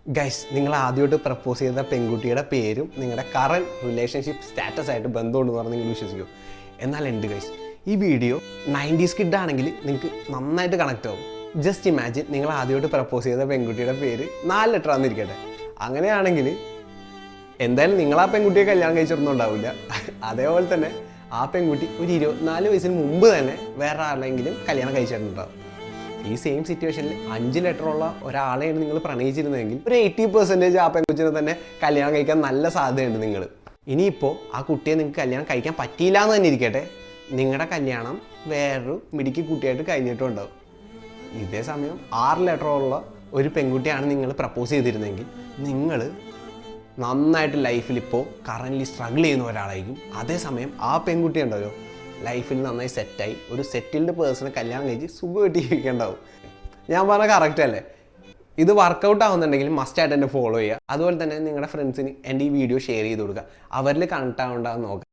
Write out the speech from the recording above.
Guys, നിങ്ങൾ ആദ്യമായിട്ട് propose ചെയ്ത പെൺകുട്ടിയുടെ പേരും നിങ്ങളുടെ കറണ്ട് റിലേഷൻഷിപ്പ് സ്റ്റാറ്റസ് ആയിട്ട് ബന്ധമുണ്ടെന്ന് പറഞ്ഞ് നിങ്ങൾ വിശ്വസിക്കും. എന്നാൽ ഉണ്ട് ഗൈസ്, ഈ വീഡിയോ 90s കിഡ് ആണെങ്കിൽ നിങ്ങൾക്ക് നന്നായിട്ട് കണക്റ്റ് ആവും. ജസ്റ്റ് ഇമാജിൻ, നിങ്ങൾ ആദ്യമായിട്ട് പ്രപ്പോസ് ചെയ്ത പെൺകുട്ടിയുടെ പേര് 4 ലെറ്റർ ആണെന്നിരിക്കട്ടെ. അങ്ങനെയാണെങ്കിൽ എന്തായാലും നിങ്ങൾ ആ പെൺകുട്ടിയെ കല്യാണം കഴിച്ചിട്ടൊന്നും ഉണ്ടാവില്ല. അതേപോലെ തന്നെ ആ പെൺകുട്ടി ഒരു 24 വയസ്സിന് മുമ്പ് തന്നെ വേറെ ആരെങ്കിലും കല്യാണം കഴിച്ചിട്ടുണ്ടാവും. ഈ സെയിം സിറ്റുവേഷനിൽ 5 ലെറ്ററുള്ള ഒരാളെയാണ് നിങ്ങൾ പ്രണയിച്ചിരുന്നതെങ്കിൽ ഒരു 80% ആ പെൺകുച്ചിനെ തന്നെ കല്യാണം കഴിക്കാൻ നല്ല സാധ്യതയുണ്ട് നിങ്ങൾ. ഇനിയിപ്പോൾ ആ കുട്ടിയെ നിങ്ങൾക്ക് കല്യാണം കഴിക്കാൻ പറ്റിയില്ല എന്ന് തന്നെ ഇരിക്കട്ടെ, നിങ്ങളുടെ കല്യാണം വേറൊരു മിടുക്കി കുട്ടിയായിട്ട് കഴിഞ്ഞിട്ടുണ്ടാവും. ഇതേ സമയം 6 ലെറ്ററുള്ള ഒരു പെൺകുട്ടിയാണ് നിങ്ങൾ പ്രപ്പോസ് ചെയ്തിരുന്നെങ്കിൽ നിങ്ങൾ നന്നായിട്ട് ലൈഫിൽ ഇപ്പോൾ കറൻ്റ്ലി സ്ട്രഗിൾ ചെയ്യുന്ന ഒരാളായിരിക്കും. അതേസമയം ആ പെൺകുട്ടി ഉണ്ടല്ലോ ലൈഫിൽ നന്നായി സെറ്റായി ഒരു സെറ്റിൽഡ് പേഴ്സണെ കല്യാണം കഴിച്ച് സുഖമായിട്ട് ജീവിക്കേണ്ടാവും. ഞാൻ പറഞ്ഞ കറക്റ്റ് അല്ലേ? ഇത് വർക്കൗട്ട് ആവുന്നുണ്ടെങ്കിൽ മസ്റ്റായിട്ട് എന്നെ ഫോളോ ചെയ്യുക. അതുപോലെ തന്നെ നിങ്ങളുടെ ഫ്രണ്ട്സിന് എൻ്റെ ഈ വീഡിയോ ഷെയർ ചെയ്ത് കൊടുക്കുക. അവരിൽ കണക്ട് ആവേണ്ടതെന്ന് നോക്കുക.